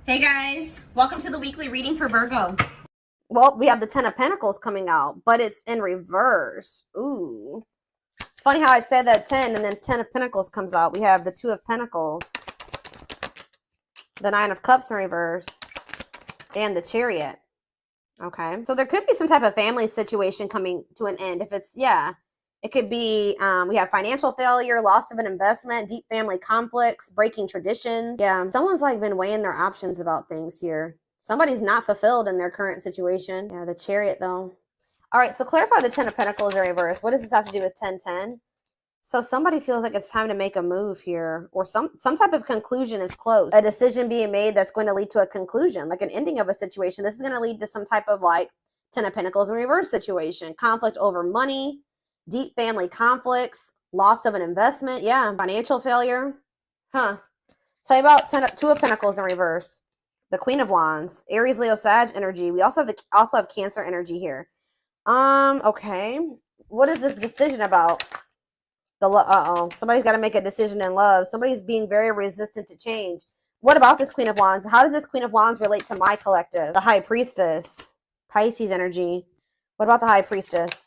Hey guys, welcome to the weekly reading for Virgo. Well, we have the Ten of Pentacles coming out, but it's in reverse. Ooh. It's funny how I said that 10 and then 10 of Pentacles comes out. We have the Two of Pentacles, the Nine of Cups in reverse, and the Chariot. Okay. So there could be some type of family situation coming to an end. If it's, yeah, it could be, we have financial failure, loss of an investment, deep family conflicts, breaking traditions. Yeah. Someone's like been weighing their options about things here. Somebody's not fulfilled in their current situation. Yeah, the Chariot though. All right, so clarify the Ten of Pentacles in reverse. What does this have to do with 1010? So somebody feels like it's time to make a move here, or some type of conclusion is close. A decision being made that's going to lead to a conclusion, like an ending of a situation. This is going to lead to some type of like Ten of Pentacles in reverse situation. Conflict over money, deep family conflicts, loss of an investment. Yeah, financial failure. Huh. Tell you about Two of Pentacles in reverse. The Queen of Wands, Aries, Leo, Sag energy. We also have Cancer energy here. Okay. What is this decision about? Somebody's got to make a decision in love. Somebody's being very resistant to change. What about this Queen of Wands? How does this Queen of Wands relate to my collective? The High Priestess, Pisces energy. What about the High Priestess?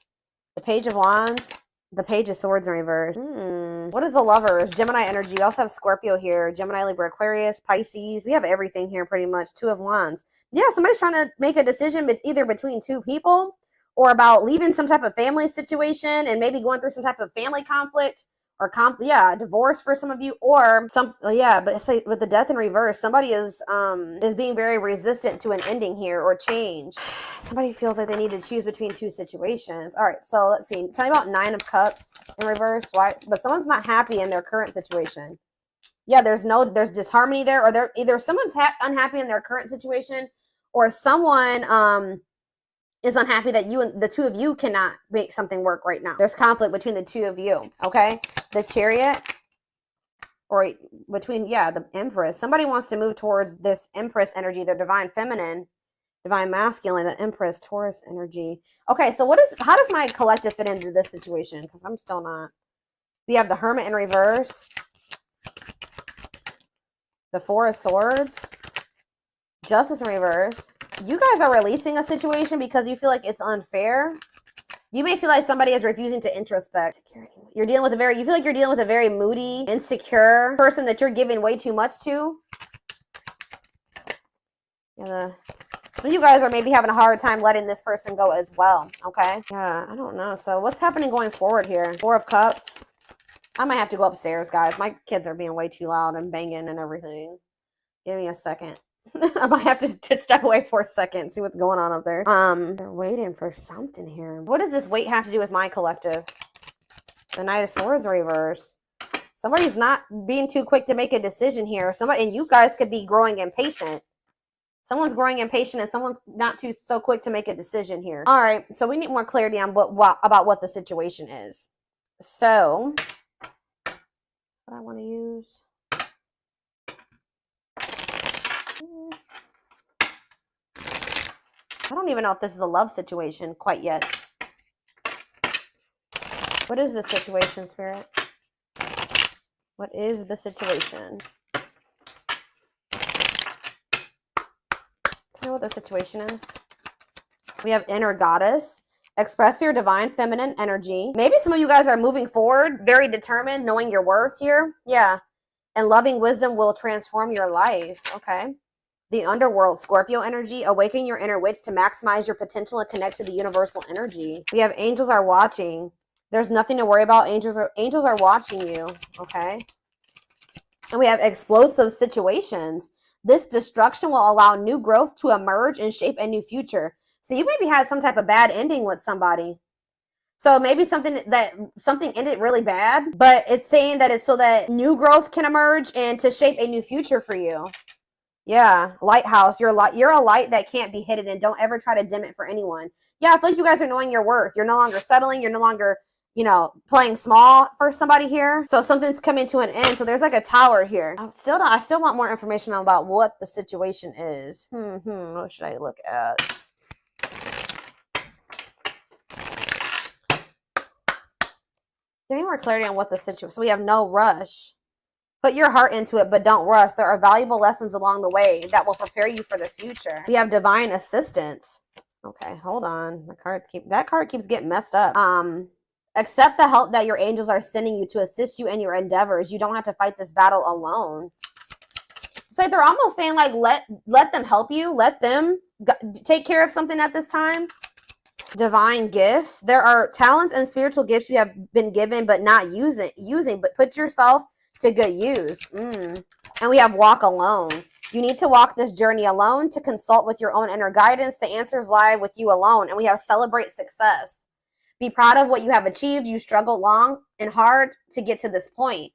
The Page of Wands, the Page of Swords in reverse. What is the Lovers? Gemini energy. We also have Scorpio here. Gemini, Libra, Aquarius, Pisces. We have everything here pretty much. Two of Wands. Yeah, somebody's trying to make a decision either between two people or about leaving some type of family situation and maybe going through some type of family conflict or divorce for some of you, or but it's like with the Death in reverse, somebody is being very resistant to an ending here or change. Somebody feels like they need to choose between two situations. All right, so let's see. Tell me about Nine of Cups in reverse. Why? But someone's not happy in their current situation. Yeah, there's disharmony there, or either someone's unhappy in their current situation, or someone is unhappy that the two of you cannot make something work right now. There's conflict between the two of you, okay? The Chariot, or between, the Empress. Somebody wants to move towards this Empress energy, the divine feminine, divine masculine, the Empress, Taurus energy. Okay, so how does my collective fit into this situation? Because I'm still not. We have the Hermit in reverse, the Four of Swords, Justice in reverse. You guys are releasing a situation because you feel like it's unfair. You may feel like somebody is refusing to introspect. You feel like you're dealing with a very moody, insecure person that you're giving way too much to. Some of you guys are maybe having a hard time letting this person go as well, okay? Yeah, I don't know. So what's happening going forward here? Four of Cups. I might have to go upstairs, guys. My kids are being way too loud and banging and everything. Give me a second. I might have to step away for a second, see what's going on up there. They're waiting for something here. What does this wait have to do with my collective? The Knight of Swords reverse. Somebody's not being too quick to make a decision here. And you guys could be growing impatient. Someone's growing impatient and someone's not so quick to make a decision here. All right, so we need more clarity on about what the situation is. So, what I want to use. I don't even know if this is a love situation quite yet. What is the situation, Spirit? What is the situation? Tell me what the situation is. We have Inner Goddess. Express your divine feminine energy. Maybe some of you guys are moving forward, very determined, knowing your worth here. Yeah. And loving wisdom will transform your life. Okay. The Underworld, Scorpio energy. Awaken your inner witch to maximize your potential and connect to the universal energy. We have angels are watching. There's nothing to worry about. Angels are watching you. Okay. And we have explosive situations. This destruction will allow new growth to emerge and shape a new future. So you maybe had some type of bad ending with somebody. So maybe something ended really bad, but it's saying that it's so that new growth can emerge and to shape a new future for you. Yeah, lighthouse. You're a light that can't be hidden, and don't ever try to dim it for anyone. Yeah, I feel like you guys are knowing your worth. You're no longer settling. You're no longer, playing small for somebody here. So something's coming to an end. So there's like a tower here. I still want more information about what the situation is. What should I look at? Give me more clarity on what the situation. So we have no rush. Put your heart into it, but don't rush. There are valuable lessons along the way that will prepare you for the future. We have divine assistance. Okay, hold on. That card keeps getting messed up. Accept the help that your angels are sending you to assist you in your endeavors. You don't have to fight this battle alone. So they're almost saying, like, let them help you. Let them take care of something at this time. Divine gifts. There are talents and spiritual gifts you have been given but not using, but put yourself to good use. And we have walk alone. You need to walk this journey alone to consult with your own inner guidance. The answers lie with you alone. And we have celebrate success. Be proud of what you have achieved. You struggled long and hard to get to this point.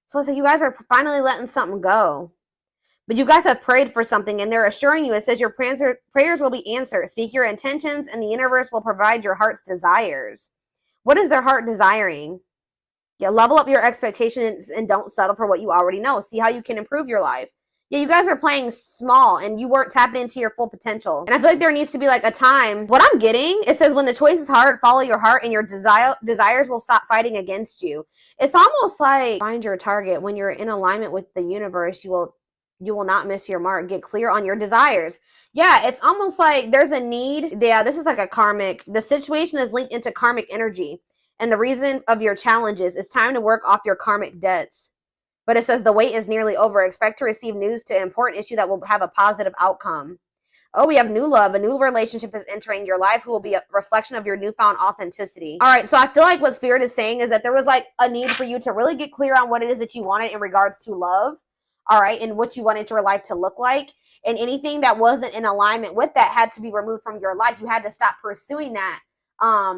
So it's like you guys are finally letting something go. But you guys have prayed for something, and they're assuring you, it says your prayers will be answered. Speak your intentions, and the universe will provide your heart's desires. What is their heart desiring? Yeah, level up your expectations and don't settle for what you already know. See how you can improve your life. Yeah, you guys are playing small, and you weren't tapping into your full potential. And I feel like there needs to be like a time. What I'm getting, it says when the choice is hard, follow your heart, and your desires will stop fighting against you. It's almost like find your target. When you're in alignment with the universe, you will not miss your mark. Get clear on your desires. Yeah, it's almost like there's a need. Yeah, this is like a karmic. The situation is linked into karmic energy. And the reason of your challenges, it's time to work off your karmic debts. But it says the wait is nearly over. Expect to receive news to an important issue that will have a positive outcome. Oh, we have new love. A new relationship is entering your life who will be a reflection of your newfound authenticity. All right, so I feel like what Spirit is saying is that there was like a need for you to really get clear on what it is that you wanted in regards to love. All right, and what you wanted your life to look like. And anything that wasn't in alignment with that had to be removed from your life. You had to stop pursuing that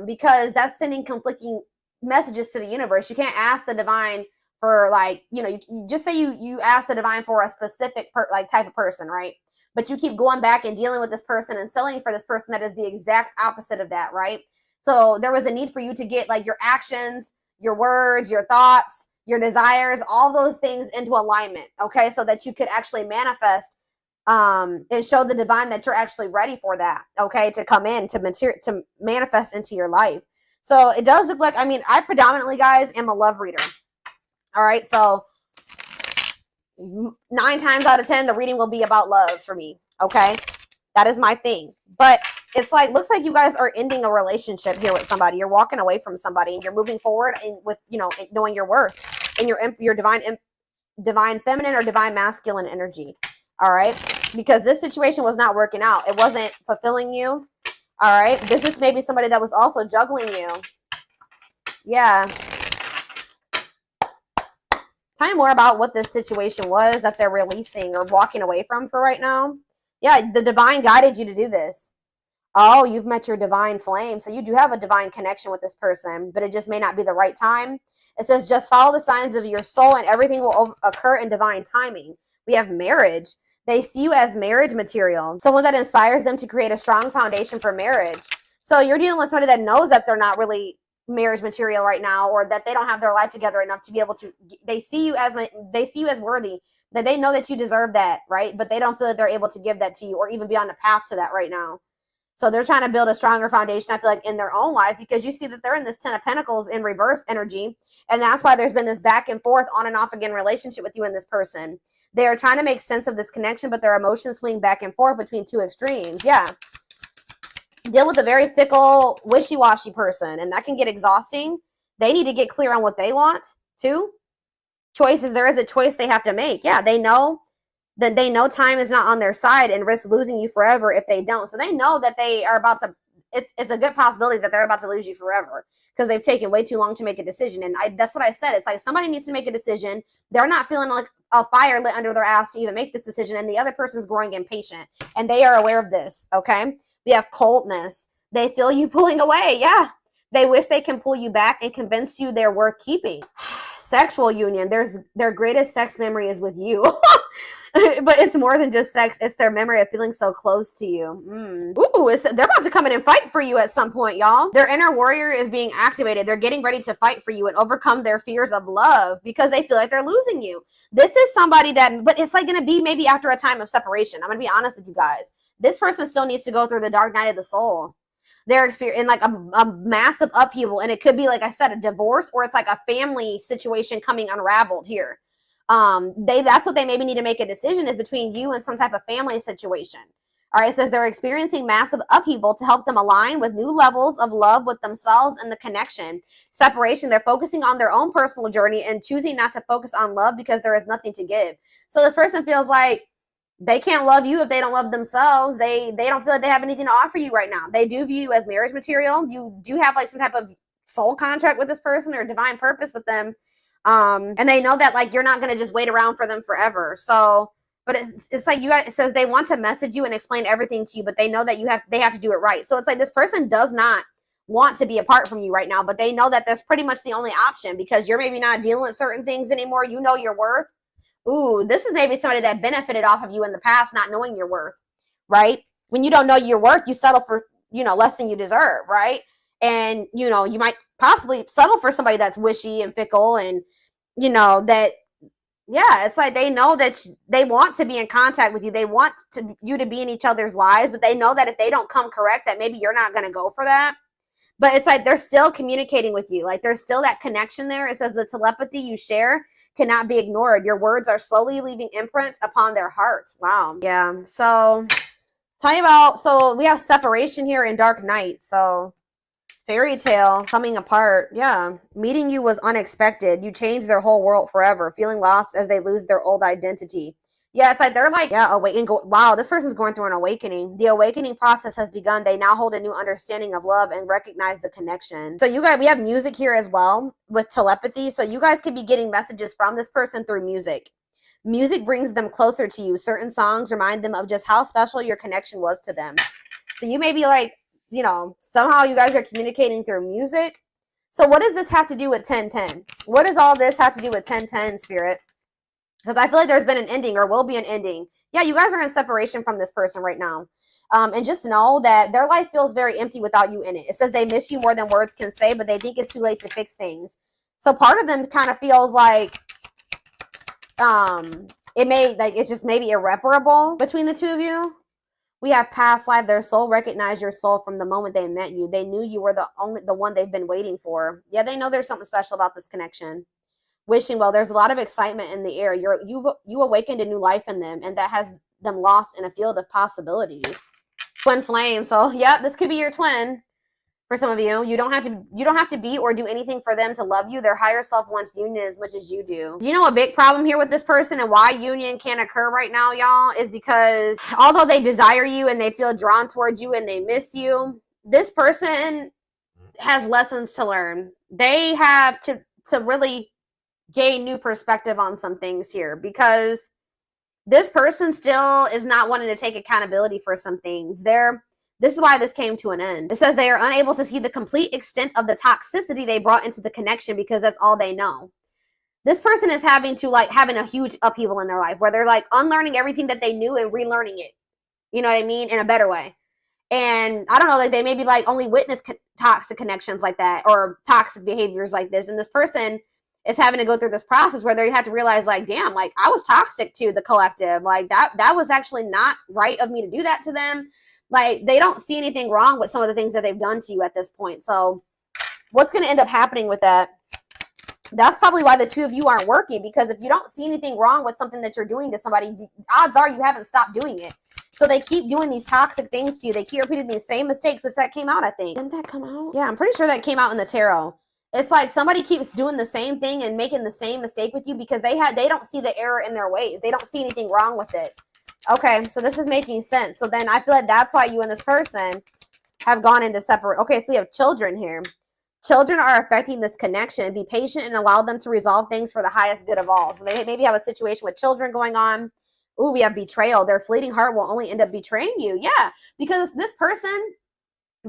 because that's sending conflicting messages to the universe. You can't ask the divine for like, you just say you ask the divine for a specific type of person, right? But you keep going back and dealing with this person and selling for this person that is the exact opposite of that, right? So there was a need for you to get like your actions, your words, your thoughts, your desires, all those things into alignment, okay? So that you could actually manifest and show the divine that you're actually ready for that, okay? To come in, to manifest into your life. So it does look like, I predominantly, guys, am a love reader. All right, so 9 times out of 10, the reading will be about love for me, okay? That is my thing. But it's like, looks like you guys are ending a relationship here with somebody. You're walking away from somebody and you're moving forward and with, knowing your worth and your divine feminine or divine masculine energy. All right. Because this situation was not working out. It wasn't fulfilling you. All right. This is maybe somebody that was also juggling you. Yeah. Tell me more about what this situation was that they're releasing or walking away from for right now. Yeah, the divine guided you to do this. Oh, you've met your divine flame. So you do have a divine connection with this person, but it just may not be the right time. It says just follow the signs of your soul and everything will occur in divine timing. We have marriage. They see you as marriage material, someone that inspires them to create a strong foundation for marriage. So you're dealing with somebody that knows that they're not really marriage material right now, or that they don't have their life together enough to be able to. They see you as worthy, that they know that you deserve that, right? But they don't feel that they're able to give that to you or even be on the path to that right now. So they're trying to build a stronger foundation, I feel like, in their own life, because you see that they're in this 10 of Pentacles in reverse energy. And that's why there's been this back and forth, on and off again relationship with you and this person. They are trying to make sense of this connection, but their emotions swing back and forth between two extremes. Yeah. Deal with a very fickle, wishy-washy person, and that can get exhausting. They need to get clear on what they want, too. Choices, there is a choice they have to make. Yeah, they know that time is not on their side and risk losing you forever if they don't. So they know that they are about to, it's a good possibility that they're about to lose you forever because they've taken way too long to make a decision. And that's what I said. It's like somebody needs to make a decision. They're not feeling like a fire lit under their ass to even make this decision, and the other person's growing impatient, and they are aware of this, okay? We have coldness. They feel you pulling away. Yeah. They wish they can pull you back and convince you they're worth keeping. Sexual union. Their greatest sex memory is with you. But it's more than just sex. It's their memory of feeling so close to you. Ooh, they're about to come in and fight for you at some point, y'all. Their inner warrior is being activated. They're getting ready to fight for you and overcome their fears of love because they feel like they're losing you. This is somebody that, but it's like going to be maybe after a time of separation. I'm going to be honest with you guys. This person still needs to go through the dark night of the soul. They're experiencing like a massive upheaval. And it could be, like I said, a divorce, or it's like a family situation coming unraveled here. That's what they maybe need to make a decision is between you and some type of family situation. All right, it says they're experiencing massive upheaval to help them align with new levels of love with themselves and the connection. Separation, they're focusing on their own personal journey and choosing not to focus on love because there is nothing to give. So this person feels like they can't love you if they don't love themselves. They don't feel like they have anything to offer you right now. They do view you as marriage material. You do have like some type of soul contract with this person or divine purpose with them. And they know that like you're not going to just wait around for them forever. So, but it's like you guys, it says they want to message you and explain everything to you, but they know that they have to do it right. So it's like this person does not want to be apart from you right now, but they know that that's pretty much the only option because you're maybe not dealing with certain things anymore. You know your worth. Ooh, this is maybe somebody that benefited off of you in the past, not knowing your worth, right? When you don't know your worth, you settle for, less than you deserve, right? And, you might possibly settle for somebody that's wishy and fickle and, it's like they know that they want to be in contact with you. They want you to be in each other's lives, but they know that if they don't come correct, that maybe you're not going to go for that. But it's like they're still communicating with you. Like there's still that connection there. It says the telepathy you share cannot be ignored. Your words are slowly leaving imprints upon their hearts. Wow. Yeah. So so we have separation here in Dark Night. So fairy tale coming apart. Yeah. Meeting you was unexpected. You changed their whole world forever, feeling lost as they lose their old identity. Yeah, it's like they're like, wow, this person's going through an awakening. The awakening process has begun. They now hold a new understanding of love and recognize the connection. So we have music here as well with telepathy. So you guys could be getting messages from this person through music. Music brings them closer to you. Certain songs remind them of just how special your connection was to them. So you may be like, somehow you guys are communicating through music. So what does this have to do with 1010? What does all this have to do with 1010, Spirit? Because I feel like there's been an ending or will be an ending. Yeah, you guys are in separation from this person right now. And just know that their life feels very empty without you in it. It says they miss you more than words can say, but they think it's too late to fix things. So part of them kind of feels like it's just maybe irreparable between the two of you. We have past life. Their soul recognized your soul from the moment they met you. They knew you were the one they've been waiting for. Yeah, they know there's something special about this connection. Wishing well, there's a lot of excitement in the air. You awakened a new life in them, and that has them lost in a field of possibilities. Twin flame. So yeah, this could be your twin for some of you. You don't have to be or do anything for them to love you. Their higher self wants union as much as you do. You know a big problem here with this person and why union can't occur right now, y'all, is because although they desire you and they feel drawn towards you and they miss you, this person has lessons to learn. They have to really gain new perspective on some things here because this person still is not wanting to take accountability for some things. This is why this came to an end. It says they are unable to see the complete extent of the toxicity they brought into the connection because that's all they know. This person is having a huge upheaval in their life where they're like unlearning everything that they knew and relearning it. You know what I mean? In a better way. And I don't know, like they maybe like only witness toxic connections like that or toxic behaviors like this. And this person is having to go through this process where they have to realize like, damn, like I was toxic to the collective. Like that was actually not right of me to do that to them. Like they don't see anything wrong with some of the things that they've done to you at this point. So what's going to end up happening with that? That's probably why the two of you aren't working, because if you don't see anything wrong with something that you're doing to somebody, the odds are you haven't stopped doing it. So they keep doing these toxic things to you. They keep repeating these same mistakes, which that came out, I think. Didn't that come out? Yeah, I'm pretty sure that came out in the tarot. It's like somebody keeps doing the same thing and making the same mistake with you because they don't see the error in their ways. They don't see anything wrong with it. Okay, so this is making sense. So then I feel like that's why you and this person have gone into separate. Okay, so we have children here. Children are affecting this connection. Be patient and allow them to resolve things for the highest good of all. So they maybe have a situation with children going on. Ooh, we have betrayal. Their fleeting heart will only end up betraying you. Yeah, because this person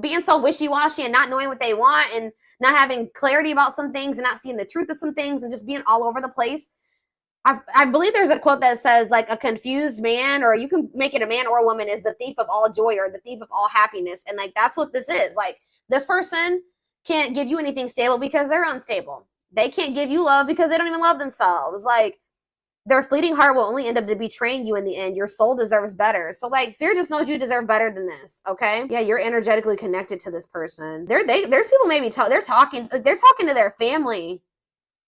being so wishy-washy and not knowing what they want and not having clarity about some things and not seeing the truth of some things and just being all over the place. I believe there's a quote that says like a confused man, or you can make it a man or a woman, is the thief of all joy or the thief of all happiness. And like, that's what this is. Like this person can't give you anything stable because they're unstable. They can't give you love because they don't even love themselves. Like their fleeting heart will only end up betraying you in the end. Your soul deserves better. So like Spirit just knows you deserve better than this. Okay. Yeah. You're energetically connected to this person. There's people maybe they're talking to their family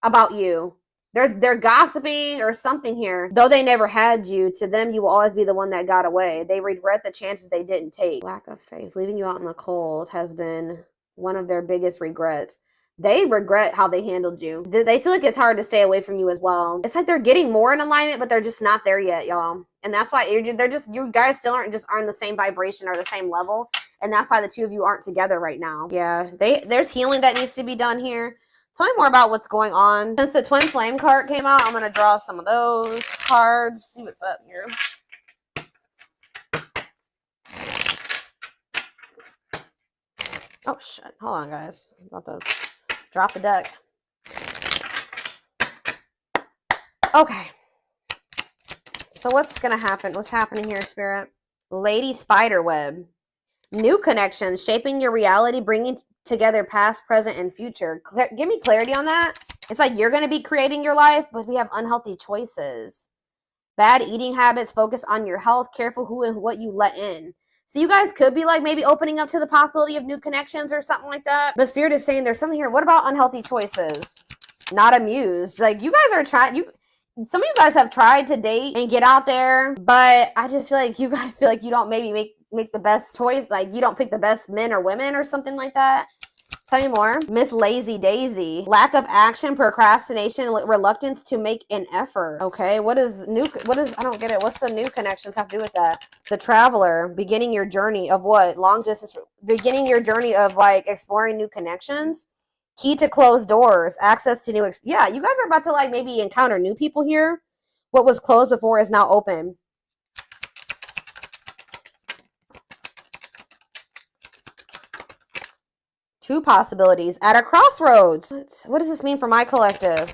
about you. They're gossiping or something here. Though they never had you, to them you will always be the one that got away. They regret the chances they didn't take. Lack of faith, leaving you out in the cold has been one of their biggest regrets. They regret how they handled you. They feel like it's hard to stay away from you as well. It's like they're getting more in alignment, but they're just not there yet, y'all. And that's why you guys still aren't the same vibration or the same level. And that's why the two of you aren't together right now. Yeah, there's healing that needs to be done here. Tell me more about what's going on. Since the Twin Flame card came out, I'm going to draw some of those cards. See what's up here. Oh, shit. Hold on, guys. I'm about to drop the deck. Okay. So what's going to happen? What's happening here, Spirit? Lady Spiderweb. New connections, shaping your reality, bringing together past, present, and future. Give me clarity on that. It's like you're going to be creating your life, but we have unhealthy choices. Bad eating habits, focus on your health, careful who and what you let in. So you guys could be like maybe opening up to the possibility of new connections or something like that. But Spirit is saying there's something here. What about unhealthy choices? Not amused. Like you guys are trying, some of you guys have tried to date and get out there, but I just feel like you guys feel like you don't maybe make the best choice, like you don't pick the best men or women or something like that. Tell me more. Miss Lazy Daisy. Lack of action, procrastination, reluctance to make an effort. Okay, I don't get it. What's the new connections have to do with that? The Traveler, beginning your journey of what? Long distance, beginning your journey of like exploring new connections. Key to closed doors, access to new, yeah, you guys are about to like maybe encounter new people here. What was closed before is now open. Two possibilities at a crossroads. What does this mean for my collective?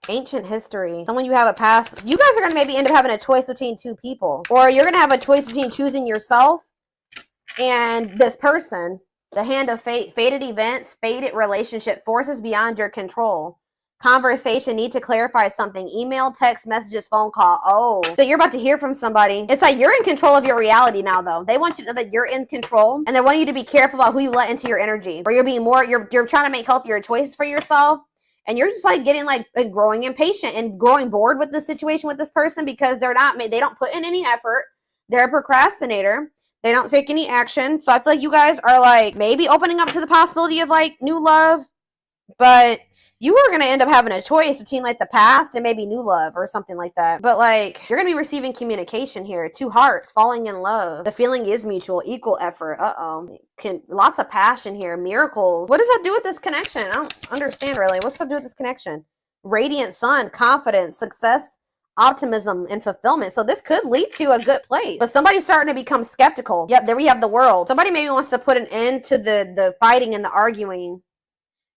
Ancient history. Someone you have a past. You guys are going to maybe end up having a choice between two people. Or you're going to have a choice between choosing yourself and this person. The hand of fate. Fated events. Fated relationship. Forces beyond your control. Conversation, need to clarify something. Email, text, messages, phone call. Oh, so you're about to hear from somebody. It's like you're in control of your reality now, though. They want you to know that you're in control, and they want you to be careful about who you let into your energy. Or you're trying to make healthier choices for yourself, and you're just like getting like growing impatient and growing bored with the situation with this person because they don't put in any effort. They're a procrastinator. They don't take any action. So I feel like you guys are like maybe opening up to the possibility of like new love, but you are going to end up having a choice between like the past and maybe new love or something like that. But like you're going to be receiving communication here. Two hearts falling in love. The feeling is mutual, equal effort. Lots of passion here. Miracles. What does that do with this connection? I don't understand really. What's that do with this connection? Radiant sun, confidence, success, optimism, and fulfillment. So this could lead to a good place. But somebody's starting to become skeptical. Yep, there we have the world. Somebody maybe wants to put an end to the fighting and the arguing.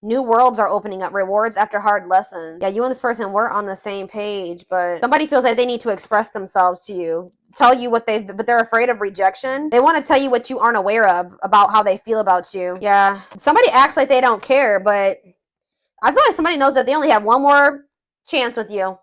New worlds are opening up. Rewards after hard lessons. Yeah, you and this person were on the same page, but somebody feels like they need to express themselves to you. Tell you but they're afraid of rejection. They want to tell you what you aren't aware of about how they feel about you. Yeah. Somebody acts like they don't care, but I feel like somebody knows that they only have one more chance with you.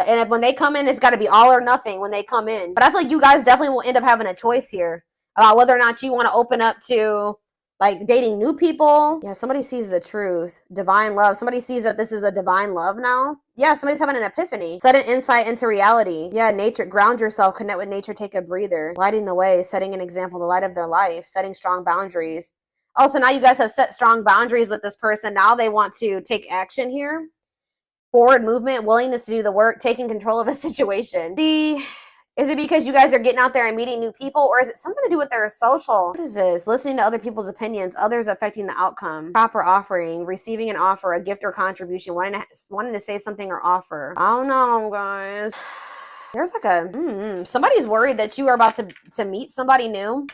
And when they come in, it's got to be all or nothing when they come in. But I feel like you guys definitely will end up having a choice here about whether or not you want to open up to like dating new people. Yeah, somebody sees the truth. Divine love. Somebody sees that this is a divine love now. Yeah, somebody's having an epiphany. Sudden insight into reality. Yeah, nature. Ground yourself. Connect with nature. Take a breather. Lighting the way. Setting an example. The light of their life. Setting strong boundaries. Oh, so now you guys have set strong boundaries with this person. Now they want to take action here. Forward movement. Willingness to do the work. Taking control of a situation. See... Is it because you guys are getting out there and meeting new people, or is it something to do with their social? What is this? Listening to other people's opinions, others affecting the outcome. Proper offering, receiving an offer, a gift or contribution, wanting to say something or offer. I don't know, guys. There's like somebody's worried that you are about to meet somebody new.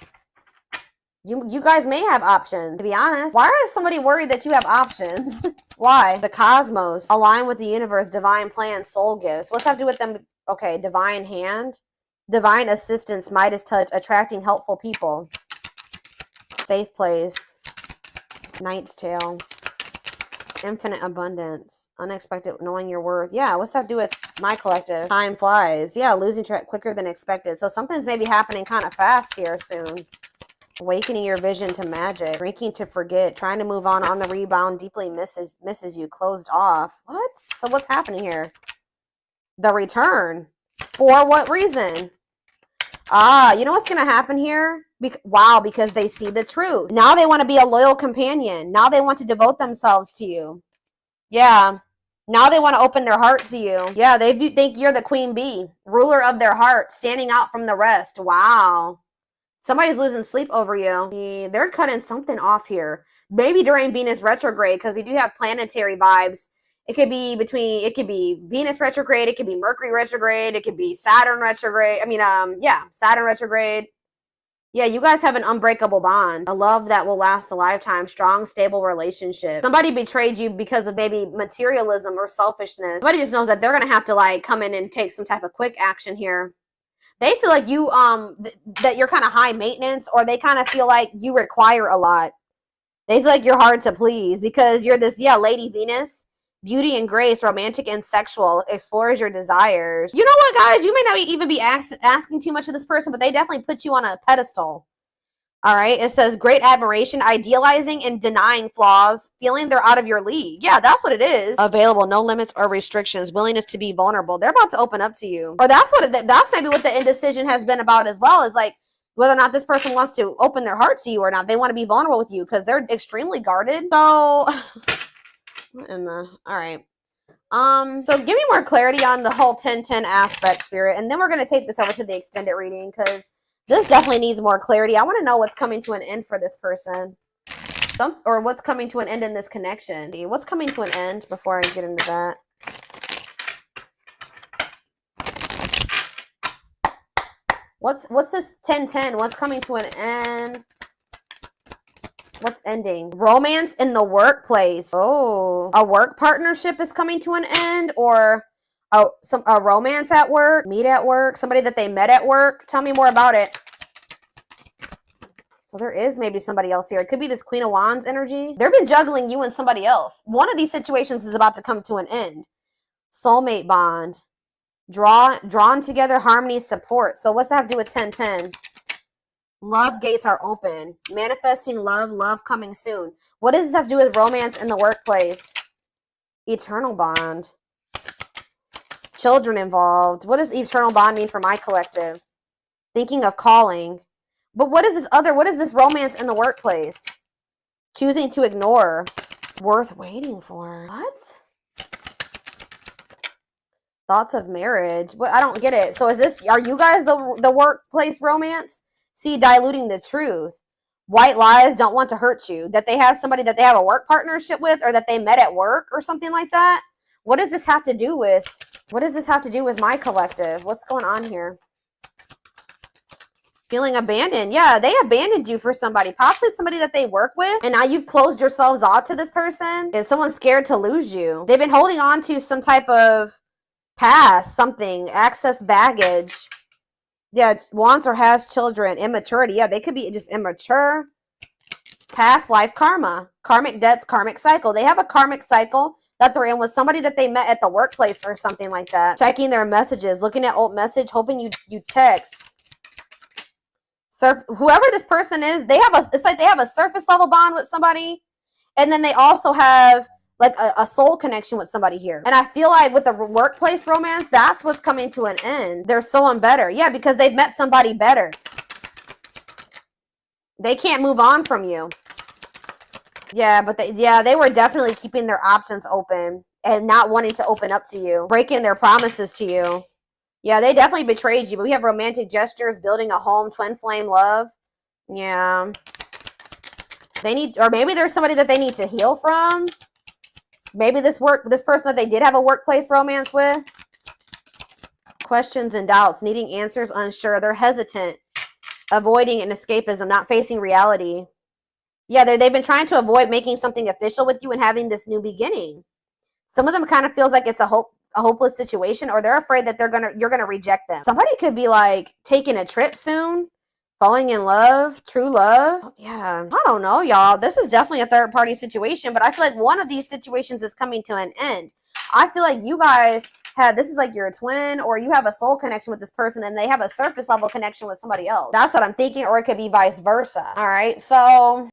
You guys may have options, to be honest. Why is somebody worried that you have options? Why? The cosmos. Align with the universe, divine plan, soul gifts. What's that have to do with them? Okay, divine hand. Divine assistance, Midas touch, attracting helpful people. Safe place. Knight's tale. Infinite abundance. Unexpected, knowing your worth. Yeah, what's that have to do with my collective? Time flies. Yeah, losing track quicker than expected. So something's maybe happening kind of fast here soon. Awakening your vision to magic. Drinking to forget. Trying to move on the rebound. Deeply misses you. Closed off. What? So what's happening here? The return. For what reason? You know what's going to happen here? Wow, because they see the truth. Now they want to be a loyal companion. Now they want to devote themselves to you. Yeah. Now they want to open their heart to you. Yeah, they think you're the queen bee, ruler of their heart, standing out from the rest. Wow. Somebody's losing sleep over you. They're cutting something off here. Maybe during Venus retrograde, because we do have planetary vibes. It could be Venus retrograde. It could be Mercury retrograde. It could be Saturn retrograde. Saturn retrograde. Yeah, you guys have an unbreakable bond. A love that will last a lifetime. Strong, stable relationship. Somebody betrayed you because of maybe materialism or selfishness. Somebody just knows that they're going to have to like come in and take some type of quick action here. They feel like you, that you're kind of high maintenance, or they kind of feel like you require a lot. They feel like you're hard to please because you're this, Lady Venus. Beauty and grace, romantic and sexual, explores your desires. You know what, guys? You may not even be asking too much of this person, but they definitely put you on a pedestal. All right? It says great admiration, idealizing and denying flaws, feeling they're out of your league. Yeah, that's what it is. Available, no limits or restrictions, willingness to be vulnerable. They're about to open up to you. Or that's maybe what the indecision has been about as well, is like whether or not this person wants to open their heart to you or not. They want to be vulnerable with you because they're extremely guarded. So... all right. So give me more clarity on the whole 10-10 aspect, Spirit, and then we're going to take this over to the extended reading because this definitely needs more clarity. I want to know what's coming to an end for this person, or what's coming to an end in this connection. What's coming to an end before I get into that? What's this 10-10? What's coming to an end? What's ending? Romance in the workplace. Oh, a work partnership is coming to an end, or a romance at work, meet at work, somebody that they met at work. Tell me more about it. So there is maybe somebody else here. It could be this Queen of Wands energy. They've been juggling you and somebody else. One of these situations is about to come to an end. Soulmate bond. Drawn together, harmony, support. So what's that have to do with 10-10? Love gates are open. Manifesting love coming soon. What does this have to do with romance in the workplace? Eternal bond. Children involved. What does eternal bond mean for my collective? Thinking of calling. But what is this romance in the workplace? Choosing to ignore. Worth waiting for. What? Thoughts of marriage. What? I don't get it. So are you guys the workplace romance? See, diluting the truth. White lies, don't want to hurt you. That they have somebody that they have a work partnership with, or that they met at work or something like that. What does this have to do with? What does this have to do with my collective? What's going on here? Feeling abandoned. Yeah, they abandoned you for somebody. Possibly somebody that they work with. And now you've closed yourselves off to this person. Is someone scared to lose you? They've been holding on to some type of past, something, access baggage. Yeah, it's wants or has children, immaturity. Yeah, they could be just immature. Past life karma, karmic debts, karmic cycle. They have a karmic cycle that they're in with somebody that they met at the workplace or something like that. Checking their messages, looking at old message, hoping you text. Whoever this person is, it's like they have a surface level bond with somebody, and then they also have like a soul connection with somebody here. And I feel like with the workplace romance, that's what's coming to an end. There's someone better. Yeah, because they've met somebody better. They can't move on from you. Yeah, but they were definitely keeping their options open and not wanting to open up to you, breaking their promises to you. Yeah, they definitely betrayed you, but we have romantic gestures, building a home, twin flame love. Yeah. Or maybe there's somebody that they need to heal from. Maybe this person that they did have a workplace romance with. Questions and doubts, needing answers, unsure. They're hesitant, avoiding an escapism, not facing reality. Yeah, they've been trying to avoid making something official with you and having this new beginning. Some of them kind of feels like it's a hopeless situation, or they're afraid that you're gonna reject them. Somebody could be like taking a trip soon. Falling in love, true love. Yeah, I don't know, y'all. This is definitely a third-party situation, but I feel like one of these situations is coming to an end. I feel like you guys have, this is like your twin, or you have a soul connection with this person and they have a surface level connection with somebody else. That's what I'm thinking, or it could be vice versa. All right, so